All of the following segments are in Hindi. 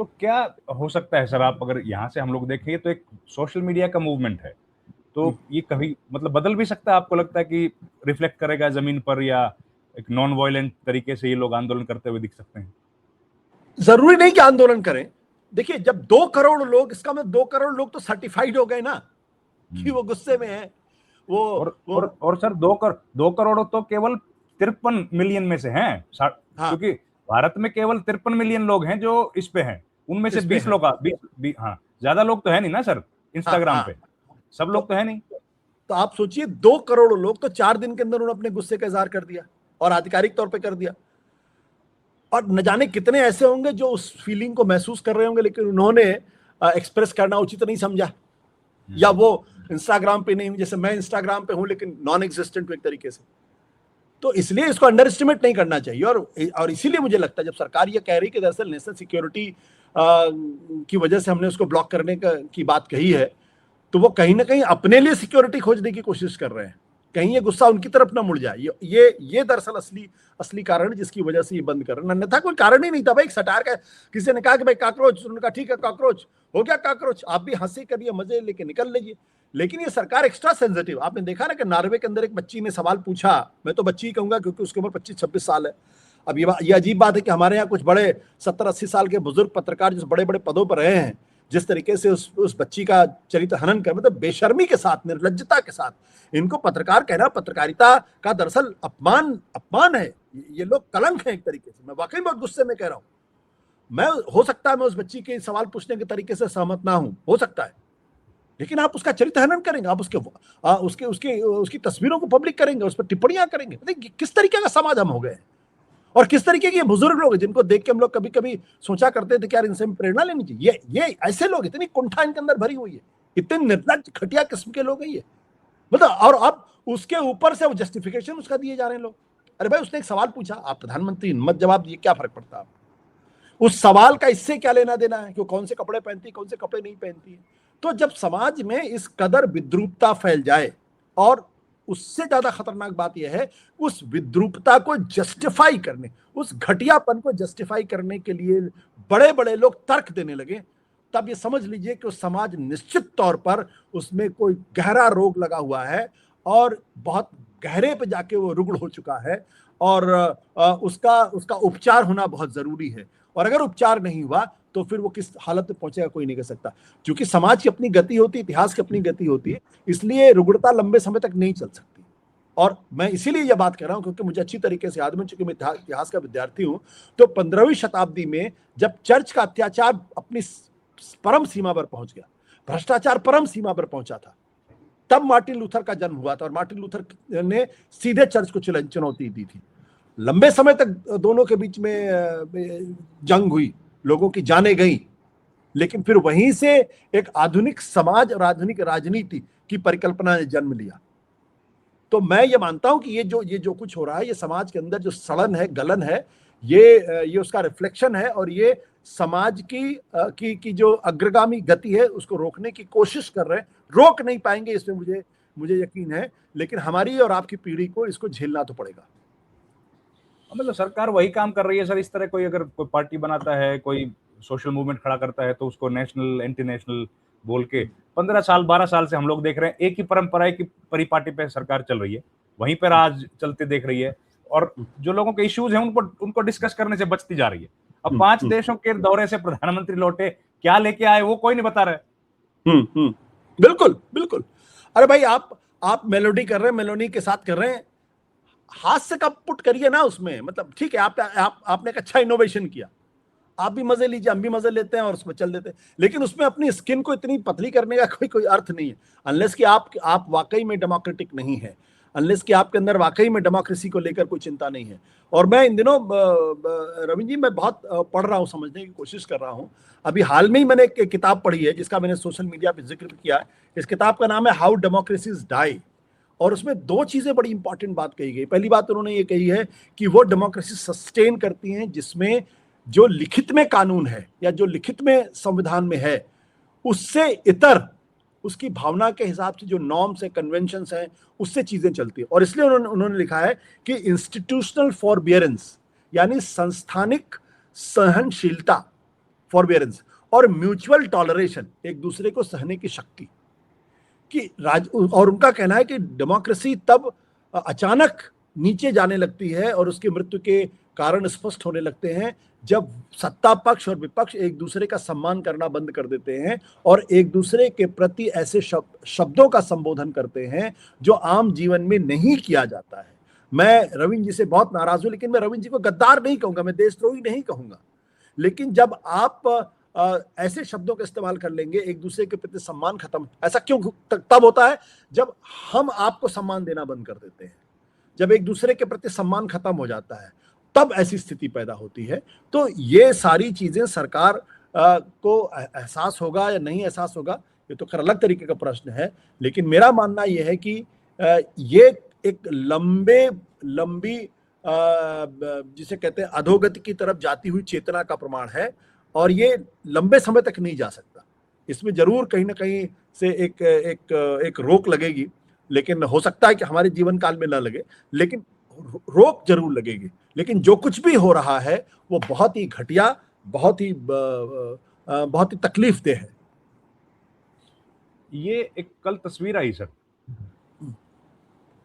तो क्या हो सकता है सर, आप अगर यहाँ से हम लोग देखें तो एक सोशल मीडिया का मूवमेंट है, तो ये कभी मतलब बदल भी सकता है? आपको लगता है कि रिफ्लेक्ट करेगा जमीन पर, या एक नॉन वायलेंट तरीके से ये लोग आंदोलन करते हुए दिख सकते हैं? जरूरी नहीं कि आंदोलन करें। देखिए, जब 2 करोड़ लोग, इसका मतलब 2 करोड़ लोग तो सर्टिफाइड हो गए ना कि वो गुस्से में है। और सर 2 करोड़ तो केवल 53 मिलियन में से हैं, हाँ, क्योंकि भारत में केवल 53 मिलियन लोग हैं जो इस पे हैं, उनमें से इस पे 20 है। लोग, हाँ, ज्यादा लोग तो है नहीं ना सर हाँ इंस्टाग्राम हाँ। पे, सब तो लोग तो है नहीं। तो आप सोचिए, 2 करोड़ लोग तो 4 दिन के अंदर उन्होंने अपने गुस्से का इजहार कर दिया, और आधिकारिक तौर पे कर दिया। और न जाने कितने ऐसे होंगे जो उस फीलिंग को महसूस कर रहे होंगे, लेकिन उन्होंने एक्सप्रेस करना उचित नहीं समझा, या वो इंस्टाग्राम पे नहीं हूं, जैसे मैं इंस्टाग्राम पे हूं लेकिन नॉन एग्जिस्टेंट हूं एक तरीके से। तो इसलिए इसको अंडर एस्टिमेट नहीं करना चाहिए। और इसीलिए मुझे लगता है, जब सरकार ये कह रही कि दरअसल नेशनल सिक्योरिटी की वजह से हमने उसको ब्लॉक करने की बात कही है, तो वो कहीं ना कहीं अपने लिए सिक्योरिटी खोजने की कोशिश कर रहे हैं, कहीं ये गुस्सा उनकी तरफ ना मुड़ जाए। ये दरअसल असली असली कारण जिसकी वजह से ये बंद कर रहे हैं। अन्यथा कोई कारण ही नहीं था भाई। सटार का किसी ने कहा कि भाई कॉकरोच, उन्होंने कहा ठीक है कॉकरोच हो गया, कॉकरोच आप भी हंसी करिए, मजे लेके निकल लीजिए। लेकिन ये सरकार एक्स्ट्रा सेंसिटिव। आपने देखा ना कि नॉर्वे के अंदर एक बच्ची ने सवाल पूछा, मैं तो बच्ची ही कहूंगा क्योंकि उसकी उम्र 25-26 साल है। अब ये अजीब बात है कि हमारे यहाँ कुछ बड़े 70-80 साल के बुजुर्ग पत्रकार जिस बड़े बड़े पदों पर रहे हैं, जिस तरीके से उस बच्ची का चरित्र हनन कर, मतलब बेशर्मी के साथ, निर्लज्जता के साथ इनको पत्रकार कहना, पत्रकारिता का दरअसल अपमान अपमान है। ये लोग कलंक हैं एक तरीके से। मैं वाकई बहुत गुस्से में कह रहा हूं। मैं, हो सकता है मैं उस बच्ची के सवाल पूछने के तरीके से सहमत ना हूं, हो सकता है, लेकिन आप उसका चरित्र हनन करेंगे, आप उसकी तस्वीरों को पब्लिक करेंगे, उस पर टिप्पणियां करेंगे। किस तरीके का समाज हम हो गए हैं, और किस तरीके के ये बुजुर्ग लोग हैं जिनको देख के हम लोग कभी कभी सोचा करते थे कि यार इनसे प्रेरणा लेनी चाहिए। ये ऐसे लोग, इतनी कुंठा इनके अंदर भरी हुई है, इतने निर्लज्ज घटिया किस्म के लोग हैं ये, मतलब। और अब उसके ऊपर से वो जस्टिफिकेशन उसका दिए जा रहे हैं लोग। अरे भाई, उसने एक सवाल पूछा, आप प्रधानमंत्री, मत जवाब दिए, क्या फर्क पड़ता है? उस सवाल का इससे क्या लेना देना है कि कौन से कपड़े पहनती है, कौन से कपड़े नहीं पहनती है? तो जब समाज में इस कदर विद्रूपता फैल जाए, और उससे ज्यादा खतरनाक बात यह है, उस विद्रूपता को जस्टिफाई करने, उस घटियापन को जस्टिफाई करने के लिए बड़े बड़े लोग तर्क देने लगे, तब ये समझ लीजिए कि उस समाज निश्चित तौर पर उसमें कोई गहरा रोग लगा हुआ है, और बहुत गहरे पे जाके वो रुग्ण हो चुका है, और उसका उपचार होना बहुत जरूरी है। और अगर उपचार नहीं हुआ तो फिर वो किस हालत में पहुंचेगा कोई नहीं कह सकता, क्योंकि समाज की अपनी गति होती है, इतिहास की अपनी गति होती है, इसलिए रुग्णता लंबे समय तक नहीं चल सकती। और मैं इसीलिए यह बात कर रहा हूं क्योंकि मुझे अच्छी तरीके से याद है, चूंकि मैं इतिहास का विद्यार्थी हूं, तो 15वीं शताब्दी में जब चर्च का अत्याचार अपनी परम सीमा पर पहुंच गया, भ्रष्टाचार परम सीमा पर पहुंचा था, तब मार्टिन लूथर का जन्म हुआ था। और मार्टिन लूथर ने सीधे चर्च को चुनौती दी थी। लंबे समय तक दोनों के बीच में जंग हुई, लोगों की जानें गई, लेकिन फिर वहीं से एक आधुनिक समाज और आधुनिक राजनीति की परिकल्पना ने जन्म लिया। तो मैं ये मानता हूं कि ये जो कुछ हो रहा है, ये समाज के अंदर जो सड़न है, गलन है, ये उसका रिफ्लेक्शन है, और ये समाज की जो अग्रगामी गति है उसको रोकने की कोशिश कर रहे हैं। रोक नहीं पाएंगे इसमें मुझे यकीन है, लेकिन हमारी और आपकी पीढ़ी को इसको झेलना तो पड़ेगा। मतलब सरकार वही काम कर रही है सर। इस तरह कोई अगर कोई पार्टी बनाता है, कोई सोशल मूवमेंट खड़ा करता है, तो उसको नेशनल एंटी नेशनल बोल के 15 साल 12 साल से हम लोग देख रहे हैं, एक ही परंपरा की परिपाटी पे सरकार चल रही है, वहीं पर आज चलते देख रही है, और जो लोगों के इश्यूज हैं उनको डिस्कस करने से बचती जा रही है। अब 5 देशों के दौरे से प्रधानमंत्री लौटे, क्या लेके आए वो कोई नहीं बता रहा है। बिल्कुल बिल्कुल। अरे भाई, आप मेलोडी कर रहे हैं, मेलोडी के साथ कर रहे हैं, हाथ से कब पुट करिए ना उसमें। मतलब ठीक है, आपने एक अच्छा इनोवेशन किया, आप भी मजे लीजिए, हम भी मजे लेते हैं और उसमें चल देते हैं, लेकिन उसमें अपनी स्किन को इतनी पतली करने का कोई अर्थ नहीं है, अनलेस कि आप वाकई में डेमोक्रेटिक नहीं है, अनलेस कि आपके अंदर वाकई में डेमोक्रेसी को लेकर कोई चिंता नहीं है। और मैं इन दिनों रविंद्र जी, मैं बहुत पढ़ रहा हूँ, समझने की कोशिश कर रहा हूँ। अभी हाल में ही मैंने एक किताब पढ़ी है जिसका मैंने सोशल मीडिया पे जिक्र किया है। इस किताब का नाम है हाउ डेमोक्रेसीज डाई, और उसमें 2 चीजें बड़ी इंपॉर्टेंट बात कही गई। पहली बात उन्होंने ये कही है कि वो डेमोक्रेसी सस्टेन करती हैं जिसमें जो लिखित में कानून है या जो लिखित में संविधान में है, उससे इतर, उसकी भावना के हिसाब से जो नॉर्म्स है, कन्वेंशंस हैं, उससे चीजें चलती हैं। और इसलिए उन्होंने लिखा है कि इंस्टीट्यूशनल फॉरबियरेंस, यानी संस्थानिक सहनशीलता, फॉरबियरेंस और म्यूचुअल टॉलरेशन, एक दूसरे को सहने की शक्ति कि और उनका कहना है कि डेमोक्रेसी तब अचानक नीचे जाने लगती है और उसकी मृत्यु के कारण स्पष्ट होने लगते हैं जब सत्ता पक्ष और विपक्ष एक दूसरे का सम्मान करना बंद कर देते हैं और एक दूसरे के प्रति ऐसे शब्दों का संबोधन करते हैं जो आम जीवन में नहीं किया जाता है। मैं रविंद्र जी से बहुत नाराज हूं, लेकिन मैं रविंद्र जी को गद्दार नहीं कहूंगा, मैं देशद्रोही नहीं कहूंगा, लेकिन जब आप ऐसे शब्दों का इस्तेमाल कर लेंगे, एक दूसरे के प्रति सम्मान खत्म, ऐसा क्यों तब होता है जब हम आपको सम्मान देना बंद कर देते हैं, जब एक दूसरे के प्रति सम्मान खत्म हो जाता है, तब ऐसी स्थिति पैदा होती है। तो ये सारी चीजें सरकार को एहसास होगा या नहीं एहसास होगा, ये तो खैर अलग तरीके का प्रश्न है, लेकिन मेरा मानना यह है कि ये एक लंबी जिसे कहते हैं अधोगति की तरफ जाती हुई चेतना का प्रमाण है और ये लंबे समय तक नहीं जा सकता। इसमें जरूर कहीं ना कहीं से एक रोक लगेगी, लेकिन हो सकता है कि हमारे जीवन काल में ना लगे, लेकिन रोक जरूर लगेगी। लेकिन जो कुछ भी हो रहा है वो बहुत ही घटिया, बहुत ही तकलीफदेह है। ये एक कल तस्वीर आई सर,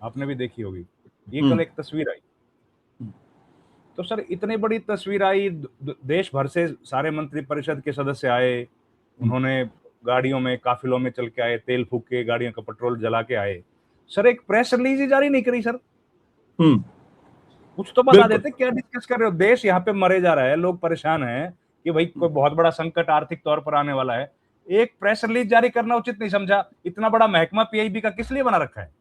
आपने भी देखी होगी, ये कल एक तस्वीर आई, तो सर इतनी बड़ी तस्वीर आई, देश भर से सारे मंत्री परिषद के सदस्य आए, उन्होंने गाड़ियों में काफिलों में चल के आए, तेल फूक के गाड़ियों का पेट्रोल जला के आए। सर एक प्रेस रिलीज ही जारी नहीं करी सर, कुछ तो बता देते क्या डिस्कस कर रहे हो। देश यहाँ पे मरे जा रहा है, लोग परेशान हैं कि भाई कोई बहुत बड़ा संकट आर्थिक तौर पर आने वाला है, एक प्रेस रिलीज जारी करना उचित नहीं समझा। इतना बड़ा महकमा पीआईबी का किस लिए बना रखा है?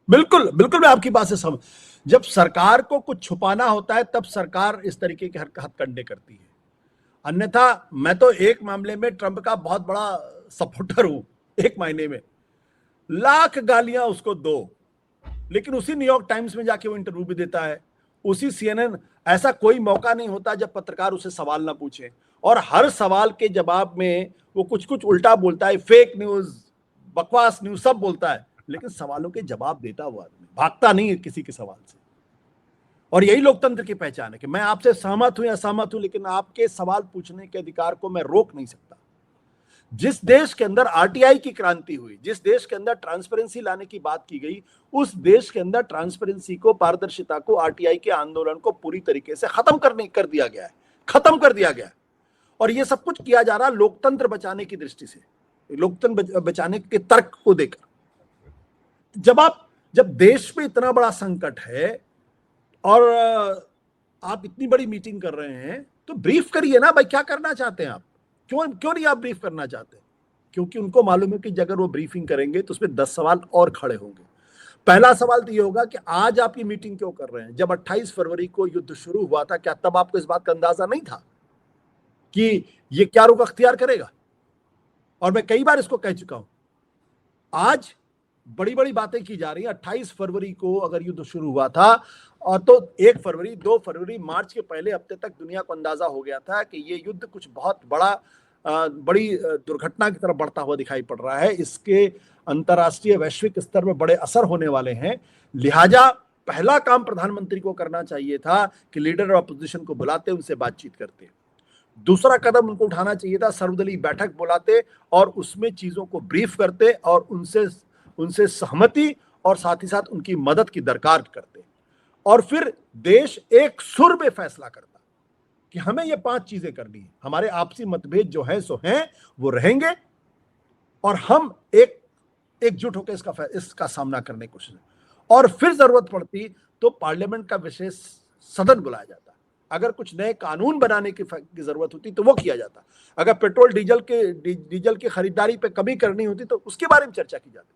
बिल्कुल बिल्कुल, मैं आपकी बात से समझ, जब सरकार को कुछ छुपाना होता है तब सरकार इस तरीके के हथकंडे करती है। अन्यथा मैं तो एक मामले में ट्रंप का बहुत बड़ा सपोर्टर हूं, एक महीने में लाख गालियां उसको दो, लेकिन उसी न्यूयॉर्क टाइम्स में जाके वो इंटरव्यू भी देता है, उसी CNN। ऐसा कोई मौका नहीं होता जब पत्रकार उसे सवाल ना पूछे, और हर सवाल के जवाब में वो कुछ कुछ उल्टा बोलता है, फेक न्यूज, बकवास न्यूज सब बोलता है, लेकिन सवालों के जवाब देता वो आदमी, भागता नहीं है किसी के सवाल से। और यही लोकतंत्र की पहचान है कि मैं आपसे सहमत हूं या असहमत हूं, लेकिन आपके सवाल पूछने के अधिकार को मैं रोक नहीं सकता। जिस देश के अंदर RTI की क्रांति हुई, जिस देश के अंदर ट्रांसपेरेंसी लाने की बात की गई, उस देश के अंदर ट्रांसपेरेंसी को, पारदर्शिता को, RTI के आंदोलन को पूरी तरीके से खत्म कर दिया गया है, खत्म कर दिया गया है। और ये सब कुछ किया जा रहा लोकतंत्र बचाने की दृष्टि से, लोकतंत्र बचाने के तर्क को देकर। जब देश में इतना बड़ा संकट है और आप इतनी बड़ी मीटिंग कर रहे हैं, तो ब्रीफ करिए ना भाई, क्या करना चाहते हैं आप, क्यों नहीं आप ब्रीफ करना चाहते? क्योंकि उनको मालूम है कि अगर वो ब्रीफिंग करेंगे तो उसमें 10 सवाल और खड़े होंगे। पहला सवाल तो ये होगा कि आज आप ये मीटिंग क्यों कर रहे हैं? जब 28 फरवरी को युद्ध शुरू हुआ था, क्या तब आपको इस बात का अंदाजा नहीं था कि ये क्या रुख अख्तियार करेगा? और मैं कई बार इसको कह चुका हूं, आज बड़ी बड़ी बातें की जा रही है। 28 फरवरी को अगर युद्ध शुरू हुआ था, और तो 1 फरवरी, 2 फरवरी, मार्च के पहले हफ्ते तक दुनिया को अंदाजा हो गया था कि ये युद्ध कुछ बहुत बड़ी दुर्घटना की तरफ बढ़ता हुआ दिखाई पड़ रहा है, इसके अंतर्राष्ट्रीय वैश्विक स्तर में बड़े असर होने वाले हैं। लिहाजा पहला काम प्रधानमंत्री को करना चाहिए था कि लीडर ऑफ अपोजिशन को बुलाते, उनसे बातचीत करते। दूसरा कदम उनको उठाना चाहिए था, सर्वदलीय बैठक बुलाते और उसमें चीजों को ब्रीफ करते और उनसे सहमति और साथ ही साथ उनकी मदद की दरकार करते, और फिर देश एक सुर में फैसला करता कि हमें ये 5 चीजें करनी है। हमारे आपसी मतभेद जो है सो हैं, वो रहेंगे, और हम एकजुट होकर इसका सामना करने की कोशिश, और फिर जरूरत पड़ती तो पार्लियामेंट का विशेष सदन बुलाया जाता। अगर कुछ नए कानून बनाने की जरूरत होती तो वो किया जाता। अगर पेट्रोल डीजल की खरीदारी पे कमी करनी होती तो उसके बारे में चर्चा की जाती।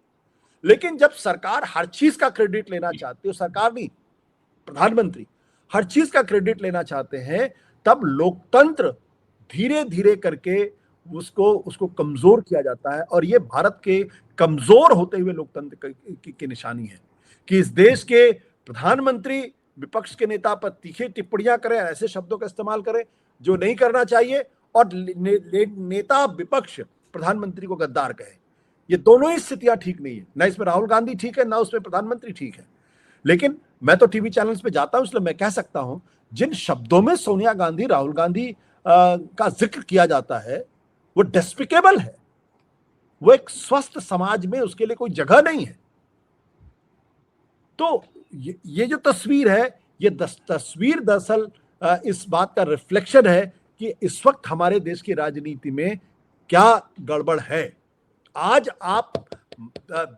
लेकिन जब सरकार हर चीज का क्रेडिट लेना चाहती है, सरकार नहीं, प्रधानमंत्री हर चीज का क्रेडिट लेना चाहते हैं, तब लोकतंत्र धीरे धीरे करके उसको कमजोर किया जाता है। और ये भारत के कमजोर होते हुए लोकतंत्र की निशानी है कि इस देश के प्रधानमंत्री विपक्ष के नेता पर तीखी टिप्पणियां करें, ऐसे शब्दों का इस्तेमाल करें जो नहीं करना चाहिए, और नेता विपक्ष प्रधानमंत्री को गद्दार कहे। ये दोनों ही स्थितियां ठीक नहीं है, ना इसमें राहुल गांधी ठीक है, ना उसमें प्रधानमंत्री ठीक है। लेकिन मैं तो टीवी चैनल्स पे जाता हूं, इसलिए मैं कह सकता हूं, जिन शब्दों में सोनिया गांधी, राहुल गांधी का जिक्र किया जाता है वो डेस्पिकेबल है। वो एक स्वस्थ समाज में उसके लिए कोई जगह नहीं है। तो ये जो तस्वीर है, ये तस्वीर दरअसल इस बात का रिफ्लेक्शन है कि इस वक्त हमारे देश की राजनीति में क्या गड़बड़ है। आज आप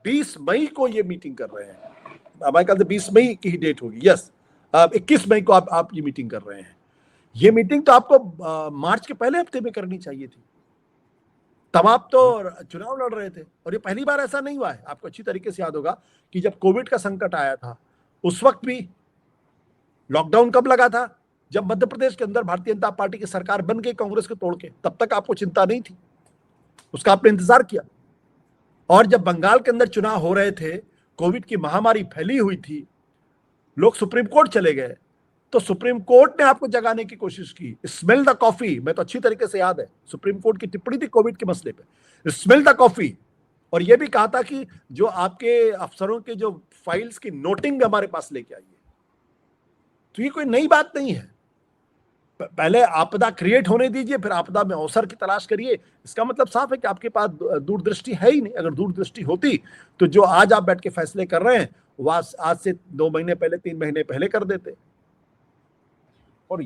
20 मई को ये मीटिंग कर रहे हैं, हमारे ख्याल से 20 मई की ही डेट होगी, यस, 21 मई को आप ये मीटिंग कर रहे हैं। ये मीटिंग तो आपको मार्च के पहले हफ्ते में करनी चाहिए थी। तब आप तो चुनाव लड़ रहे थे, और ये पहली बार ऐसा नहीं हुआ है। आपको अच्छी तरीके से याद होगा कि जब कोविड का संकट आया था उस वक्त भी लॉकडाउन कब लगा था, जब मध्य प्रदेश के अंदर भारतीय जनता पार्टी की सरकार बन गई कांग्रेस के तोड़ के। तब तक आपको चिंता नहीं थी, उसका आपने इंतजार किया। और जब बंगाल के अंदर चुनाव हो रहे थे, कोविड की महामारी फैली हुई थी, लोग सुप्रीम कोर्ट चले गए, तो सुप्रीम कोर्ट ने आपको जगाने की कोशिश की। स्मेल द कॉफी, मैं तो अच्छी तरीके से याद है, सुप्रीम कोर्ट की टिप्पणी थी कोविड के मसले पे, स्मेल द कॉफी। और यह भी कहा था कि जो आपके अफसरों के जो फाइल्स की नोटिंग हमारे पास लेके आइए। तो ये कोई नई बात नहीं है। पहले आपदा क्रिएट होने दीजिए, फिर आपदा में अवसर की तलाश करिए। इसका मतलब साफ है कि आपके पास दूरदृष्टि है ही नहीं। अगर दूरदृष्टि होती तो जो आज आप बैठ के फैसले कर रहे हैं वह आज से 2 महीने पहले, 3 महीने पहले कर देते।